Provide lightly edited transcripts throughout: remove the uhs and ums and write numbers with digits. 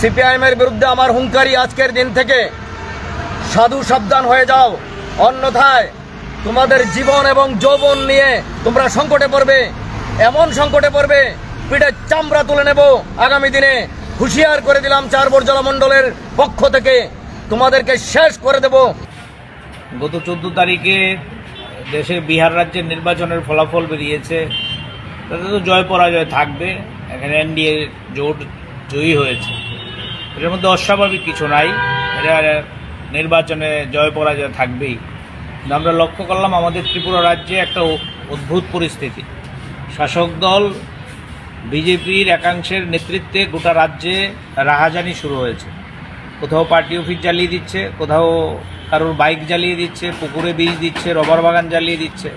সিপিআইএমের বিরুদ্ধে আমার হুঙ্কারি আজকের দিন থেকে সাধু সাবধান হয়ে যাও, অন্যথায় তোমাদের জীবন এবং যৌবন নিয়ে তোমরা সংকটে পড়বে, এমন সংকটে পড়বে পিঠের চামড়া তুলে নেব আগামী দিনে। হুঁশিয়ার করে দিলাম 4 বরজলা মণ্ডলের পক্ষ থেকে, তোমাদেরকে শেষ করে দেব। গত 14 তারিখে দেশের বিহার রাজ্যের নির্বাচনের ফলাফল বেরিয়েছে, তাতে তো জয় পরাজয় থাকবে। এখানে এনডিএ জোট জয়ী হয়েছে, এর মধ্যে অস্বাভাবিক কিছু নাই, এটা নির্বাচনে জয় পরাজয় থাকবেই। আমরা লক্ষ্য করলাম আমাদের ত্রিপুরা রাজ্যে একটা অদ্ভুত পরিস্থিতি। শাসক দল বিজেপির একাংশের নেতৃত্বে গোটা রাজ্যে রাহাজানি শুরু হয়েছে। কোথাও পার্টি অফিস জ্বালিয়ে দিচ্ছে, কোথাও কারোর বাইক জ্বালিয়ে দিচ্ছে, পুকুরে বীজ দিচ্ছে, রবার বাগান জ্বালিয়ে দিচ্ছে।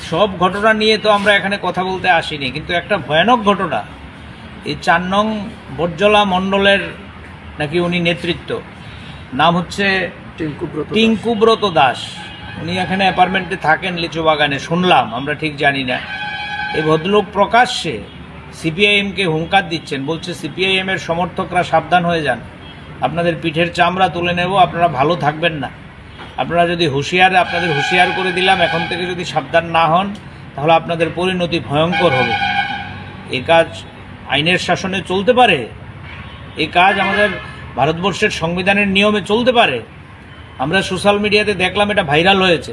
সব ঘটনা নিয়ে তো আমরা এখানে কথা বলতে আসিনি, কিন্তু একটা ভয়ানক ঘটনা, এই 4 নং বরজলা মণ্ডলের নাকি উনি নেতৃত্ব, নাম হচ্ছে টিঙ্কুব্রত দাস। উনি এখানে অ্যাপার্টমেন্টে থাকেন লিচু বাগানে, শুনলাম, আমরা ঠিক জানি না। এই ভদ্রলোক প্রকাশ্যে সিপিআইএমকে হুঙ্কার দিচ্ছেন, বলছে সিপিআইএমের সমর্থকরা সাবধান হয়ে যান, আপনাদের পিঠের চামড়া তুলে নেব, আপনারা ভালো থাকবেন না। আপনারা যদি আপনাদের হুঁশিয়ার করে দিলাম, এখন থেকে যদি সাবধান না হন তাহলে আপনাদের পরিণতি ভয়ঙ্কর হবে। এই কাজ আইনের শাসনে চলতে পারে? এই কাজ আমাদের ভারতবর্ষের সংবিধানের নিয়মে চলতে পারে? আমরা সোশ্যাল মিডিয়াতে দেখলাম, এটা ভাইরাল হয়েছে,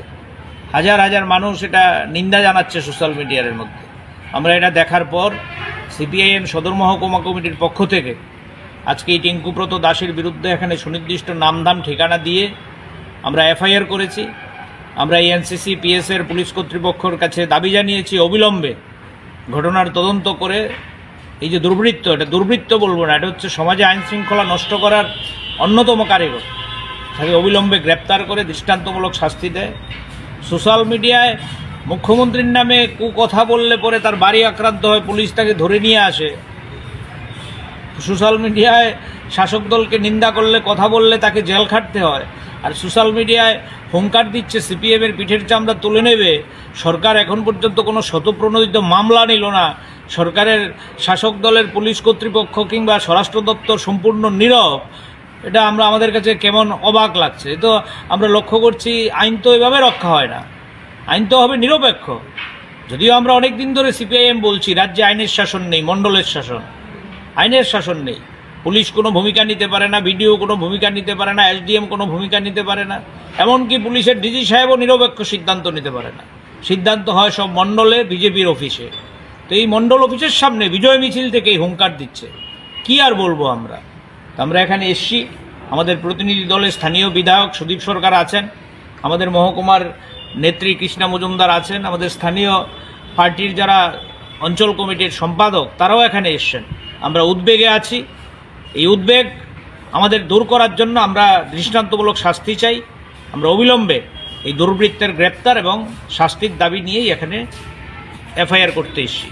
হাজার হাজার মানুষ এটা নিন্দা জানাচ্ছে সোশ্যাল মিডিয়ার মধ্যে। আমরা এটা দেখার পর সিপিআইএম সদর মহকুমা কমিটির পক্ষ থেকে আজকে এই টিঙ্কুব্রত দাসের বিরুদ্ধে এখানে সুনির্দিষ্ট নামধাম ঠিকানা দিয়ে আমরা এফআইআর করেছি। আমরা এনসিসি পিএসের পুলিশ কর্তৃপক্ষের কাছে দাবি জানিয়েছি অবিলম্বে ঘটনার তদন্ত করে এই যে দুর্বৃত্ত, এটা দুর্বৃত্ত বলবো না, এটা হচ্ছে সমাজে আইন শৃঙ্খলা নষ্ট করার অন্যতম কারিগর, তাকে অবিলম্বে গ্রেপ্তার করে দৃষ্টান্তমূলক শাস্তি দেয়। সোশ্যাল মিডিয়ায় মুখ্যমন্ত্রীর নামে কথা বললে পরে তার বাড়ি আক্রান্ত হয়, পুলিশ তাকে ধরে নিয়ে আসে। সোশ্যাল মিডিয়ায় শাসক দলকে নিন্দা করলে, কথা বললে তাকে জেল খাটতে হয়। আর সোশ্যাল মিডিয়ায় হুঙ্কার দিচ্ছে সিপিএমের পিঠের চামড়া তুলে নেবে। সরকার এখন পর্যন্ত কোনো স্বতঃপ্রণোদিত মামলা নিল না। সরকারের শাসক দলের পুলিশ কর্তৃপক্ষ কিংবা স্বরাষ্ট্র দপ্তর সম্পূর্ণ নীরব। এটা আমাদের কাছে কেমন অবাক লাগছে। তো আমরা লক্ষ্য করছি আইন তো এভাবে রক্ষা হয় না, আইন তো হবে নিরপেক্ষ। যদিও আমরা অনেক দিন ধরে সিপিআইএম বলছি রাজ্যে আইনের শাসন নেই, মণ্ডলের শাসন, আইনের শাসন নেই। পুলিশ কোনো ভূমিকা নিতে পারে না, বিডিও কোনো ভূমিকা নিতে পারে না, এসডিএম কোনো ভূমিকা নিতে পারে না, এমনকি পুলিশের ডিজি সাহেবও নিরপেক্ষ সিদ্ধান্ত নিতে পারে না। সিদ্ধান্ত হয় সব মণ্ডলে, বিজেপির অফিসে। তো এই মণ্ডল অফিসের সামনে বিজয় মিছিল থেকেই হুঙ্কার দিচ্ছে, কি আর বলবো। আমরা এখানে এসছি, আমাদের প্রতিনিধি দলের স্থানীয় বিধায়ক সুদীপ সরকার আছেন, আমাদের মহকুমার নেত্রী কৃষ্ণা মজুমদার আছেন, আমাদের স্থানীয় পার্টির যারা অঞ্চল কমিটির সম্পাদক তারাও এখানে এসছেন। আমরা উদ্বেগে আছি। এই উদ্বেগ আমাদের দূর করার জন্য আমরা দৃষ্টান্তমূলক শাস্তি চাই। আমরা অবিলম্বে এই দুর্বৃত্তের গ্রেপ্তার এবং শাস্তির দাবি নিয়েই এখানে এফআইআর করতে এসেছি।